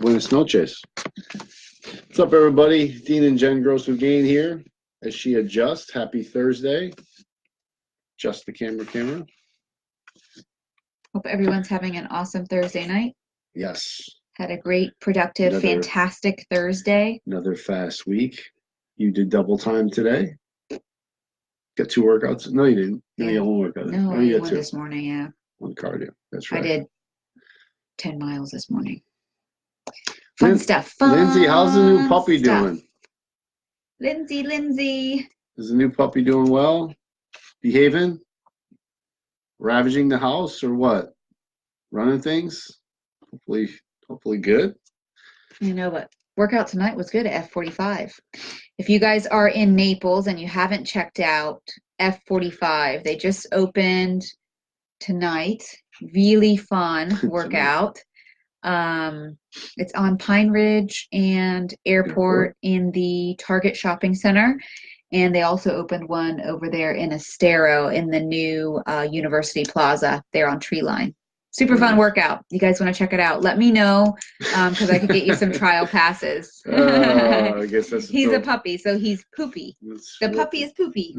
Buenas noches. What's up, everybody? Dean and Jen Gross with Gain here as she adjusts. Happy Thursday. Adjust the camera. Hope everyone's having an awesome Thursday night. Yes. Had a great, productive, fantastic Thursday. Another fast week. You did double time today? Got 2 workouts? No, you didn't. Yeah. You got 1 workout. No, I did 1 this morning, yeah. 1 cardio. That's right. I did 10 miles this morning. Fun stuff. Lindsay, how's the new puppy doing? Lindsay. Is the new puppy doing well? Behaving? Ravaging the house or what? Running things? Hopefully good. You know, but workout tonight was good at F45. If you guys are in Naples and you haven't checked out F45, they just opened tonight. Really fun workout. It's on Pine Ridge and Airport in the Target shopping center. And they also opened one over there in Estero in the new University Plaza there on Treeline. Super fun workout. You guys want to check it out? Let me know because I could get you some trial passes. I guess that's he's a puppy, so he's poopy. The puppy is poopy.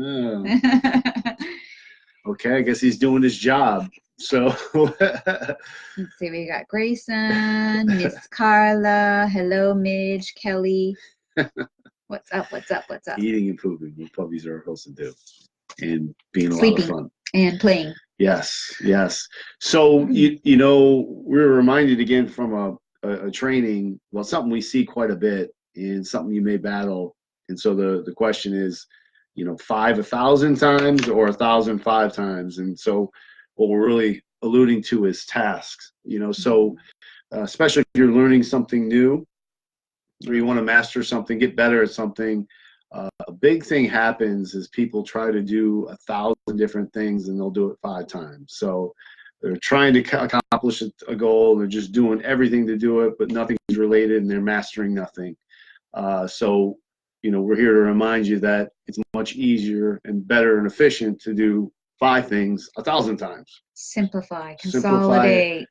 Okay, I guess he's doing his job. So let's see, we got Grayson, Miss Carla, hello Midge, Kelly. What's up? Eating and pooping, what puppies are supposed to do. And being a Sleeping lot of fun. And playing. Yes. So you know, we were reminded again from a training, well, something we see quite a bit and something you may battle. And so the question is, 5 1,000 times or 1,000 5 times. And so what we're really alluding to is tasks, so especially if you're learning something new or you want to master something, get better at something, a big thing happens is people try to do 1,000 different things and they'll do it 5 times. So they're trying to accomplish a goal. They're just doing everything to do it, but nothing's related and they're mastering nothing. So we're here to remind you that it's much easier and better and efficient to do 5 things 1,000 times. Simplify, consolidate,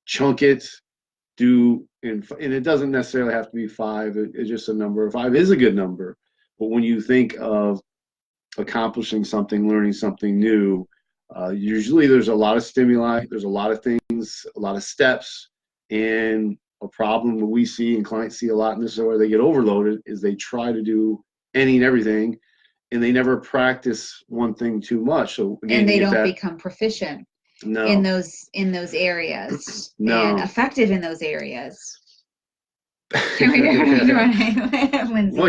chunk it, and it doesn't necessarily have to be 5. It's just a number. 5 is a good number. But when you think of accomplishing something, learning something new, usually there's a lot of stimuli, there's a lot of things, a lot of steps, and a problem that we see and clients see a lot, and this is where they get overloaded, is they try to do any and everything, and they never practice one thing too much. So again, and they don't become proficient in those areas and effective in those areas. Well,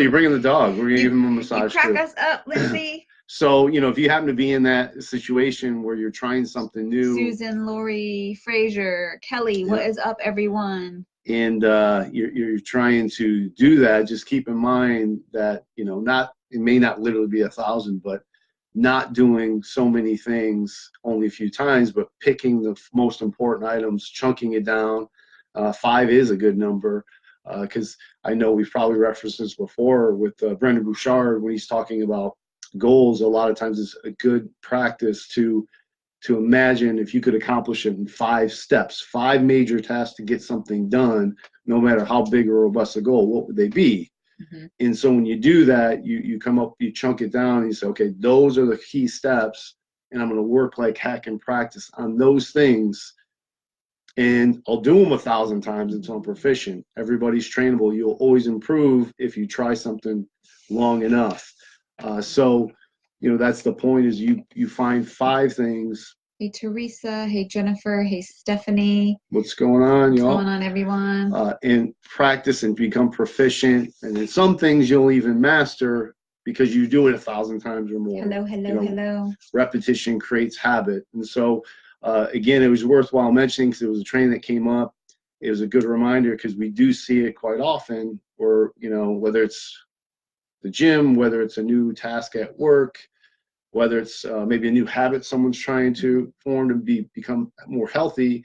you're bringing the dog. We're gonna give him a massage. You crack us up, Lindsay. So if you happen to be in that situation where you're trying something new, Susan, Lori, Fraser, Kelly, what is up, everyone? And you're trying to do that, just keep in mind that it may not literally be 1,000, but not doing so many things only a few times, but picking the most important items, chunking it down. 5 is a good number, because I know we've probably referenced this before with Brendan Bouchard when he's talking about goals. A lot of times it's a good practice to imagine if you could accomplish it in 5 steps, 5 major tasks to get something done, no matter how big or robust a goal, what would they be? Mm-hmm. And so when you do that, you come up, you chunk it down, and you say, okay, those are the key steps, and I'm going to work like heck and practice on those things, and I'll do them 1,000 times until I'm proficient. Everybody's trainable. You'll always improve if you try something long enough. So that's the point, is you find 5 things. Hey, Teresa. Hey, Jennifer. Hey, Stephanie. What's going on, y'all? What's going on, everyone? And practice and become proficient. And in some things you'll even master because you do it 1,000 times or more. Hello. Repetition creates habit. And so, again, it was worthwhile mentioning because it was a training that came up. It was a good reminder because we do see it quite often, or, whether it's the gym, whether it's a new task at work, whether it's maybe a new habit someone's trying to form to become more healthy,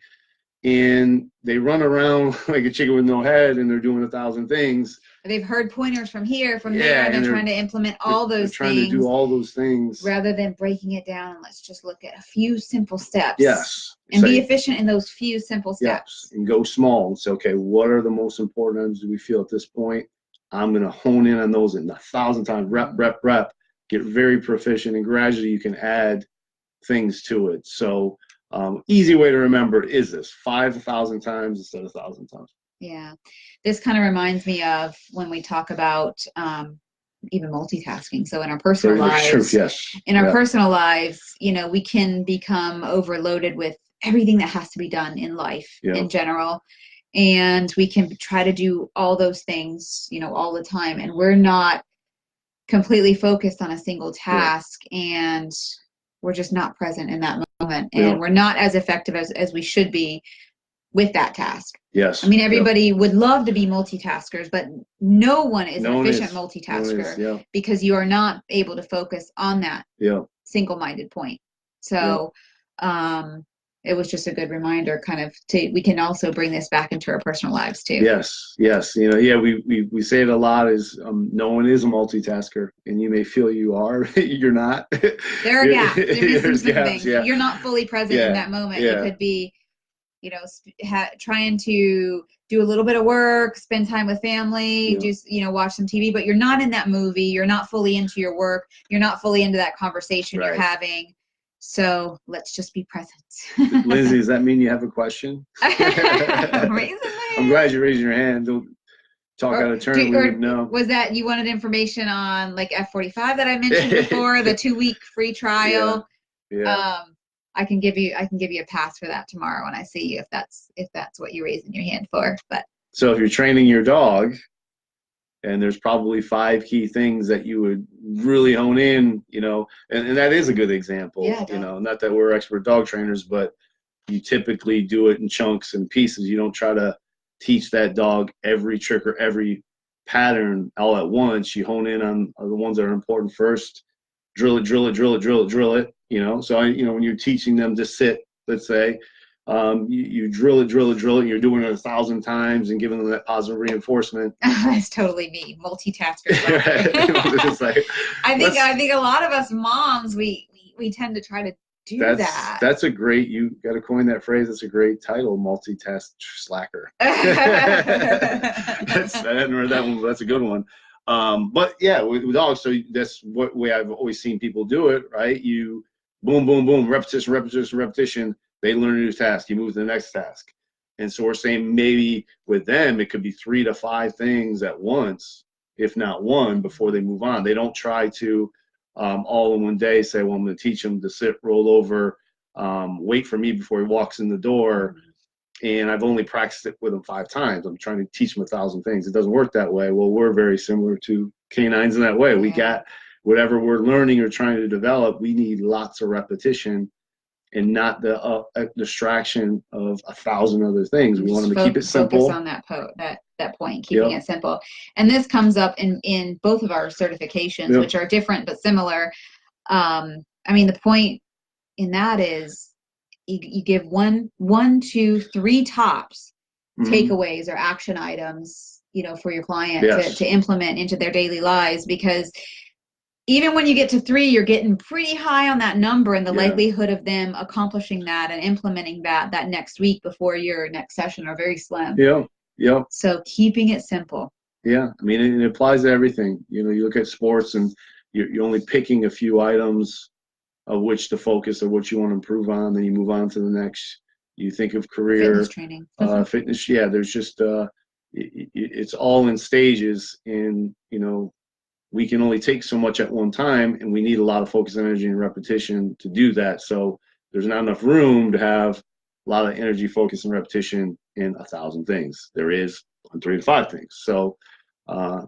and they run around like a chicken with no head and they're doing 1,000 things, they've heard pointers from here, from there, Yeah, and and they're trying to implement all they're those trying to things do all those things. rather than breaking it down. Let's just look at a few simple steps. Yes. And be Say, efficient in those few simple steps. yes, and go small and say, okay, what are the most important items do we feel at this point? I'm going to hone in on those in 1,000 times, rep, get very proficient, and gradually you can add things to it. So easy way to remember it is this: 5,000 times instead of 1,000 times. Yeah, this kind of reminds me of when we talk about even multitasking. So in our personal lives, yes. In our personal lives, you know, we can become overloaded with everything that has to be done in life in general. And we can try to do all those things, you know, all the time. And we're not completely focused on a single task, and we're just not present in that moment. And we're not as effective as we should be with that task. Yes. I mean, everybody would love to be multitaskers, but no one is an efficient multitasker because you are not able to focus on that single-minded point. So it was just a good reminder, kind of, we can also bring this back into our personal lives too. Yes. You know, we say it a lot is no one is a multitasker, and you may feel you are, you're not. There are gaps. There's some things. You're not fully present in that moment. You could be, you know, trying to do a little bit of work, spend time with family, just, you know, watch some TV, but you're not in that movie. You're not fully into your work. You're not fully into that conversation you're having. So let's just be present. Lindsay, does that mean you have a question? I'm glad you're raising your hand. Don't talk out of turn. We would know. Was that you wanted information on like F45 that I mentioned before, the 2-week free trial? I can give you a pass for that tomorrow when I see you, if that's what you're raising your hand for. But so if you're training your dog, and there's probably 5 key things that you would really hone in, you know, and that is a good example. You know, not that we're expert dog trainers, but you typically do it in chunks and pieces. You don't try to teach that dog every trick or every pattern all at once. You hone in on the ones that are important first. Drill it. You know, so you know, when you're teaching them to sit, let's say, you drill it, and you're doing it 1,000 times and giving them that positive reinforcement. That's totally me, multitasker. I think a lot of us moms, we tend to try to do that. That's a great, you got to coin that phrase. That's a great title, multitask slacker. That's a good one. But yeah, with dogs, so that's what way I've always seen people do it, right? You boom, repetition. They learn a new task. You move to the next task. And so we're saying maybe with them, it could be 3 to 5 things at once, if not one, before they move on. They don't try to all in one day say, well, I'm going to teach them to sit, roll over, wait for me before he walks in the door. And I've only practiced it with him 5 times. I'm trying to teach him 1,000 things. It doesn't work that way. Well, we're very similar to canines in that way. We got whatever we're learning or trying to develop, we need lots of repetition and not the distraction of 1,000 other things. We want them to keep it simple. Focus on that point, keeping it simple. And this comes up in both of our certifications, which are different but similar. I mean, the point in that is you give 1, 2, 3 tops takeaways or action items, you know, for your client to implement into their daily lives, because even when you get to 3, you're getting pretty high on that number, and the likelihood of them accomplishing that and implementing that next week before your next session are very slim. So keeping it simple. I mean, it applies to everything. You know, you look at sports and you're only picking a few items of which to focus or what you want to improve on, then you move on to the next. You think of career fitness training, fitness. There's just it's all in stages, and you know, we can only take so much at one time, and we need a lot of focus, energy, and repetition to do that. So there's not enough room to have a lot of energy, focus, and repetition in 1,000 things. There is 3 to 5 things. So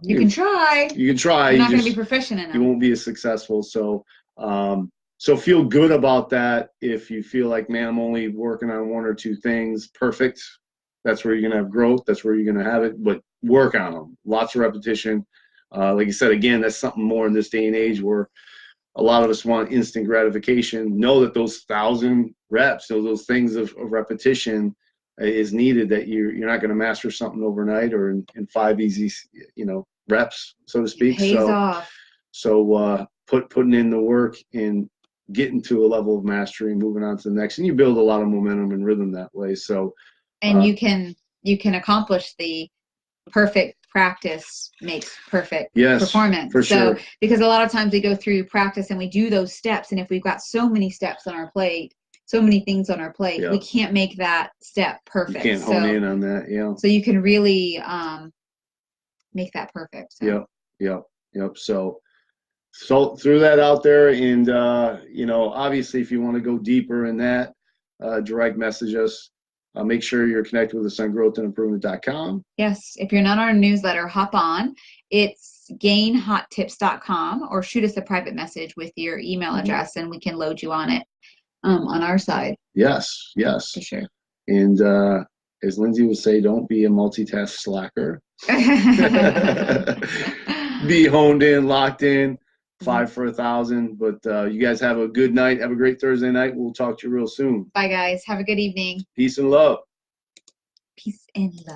you can try. You can try. You're not going to be proficient in them. You won't be as successful. So so feel good about that. If you feel like, man, I'm only working on 1 or 2 things, perfect. That's where you're going to have growth. That's where you're going to have it. But work on them. Lots of repetition. Like you said, again, that's something more in this day and age where a lot of us want instant gratification. Know that those 1,000 reps, those things of repetition is needed, that you're not going to master something overnight or in 5 easy, reps, so to speak. It pays off. So putting in the work and getting to a level of mastery and moving on to the next, and you build a lot of momentum and rhythm that way. So, and you can accomplish the perfect practice makes perfect performance. For sure. Because a lot of times we go through practice and we do those steps, and if we've got so many steps on our plate, so many things on our plate, we can't make that step perfect. You can't hone in on that. Yeah. So you can really make that perfect. So. Yep. So threw that out there, and obviously, if you want to go deeper in that, direct message us. Make sure you're connected with us on growthandimprovement.com. Yes, if you're not on our newsletter, hop on. It's gainhottips.com, or shoot us a private message with your email address, and we can load you on it on our side. Yes. For sure. And as Lindsay would say, don't be a multitask slacker. Be honed in, locked in, 5 for 1,000. But you guys have a good night. Have a great Thursday night. We'll talk to you real soon. Bye, guys. Have a good evening. Peace and love. Peace and love.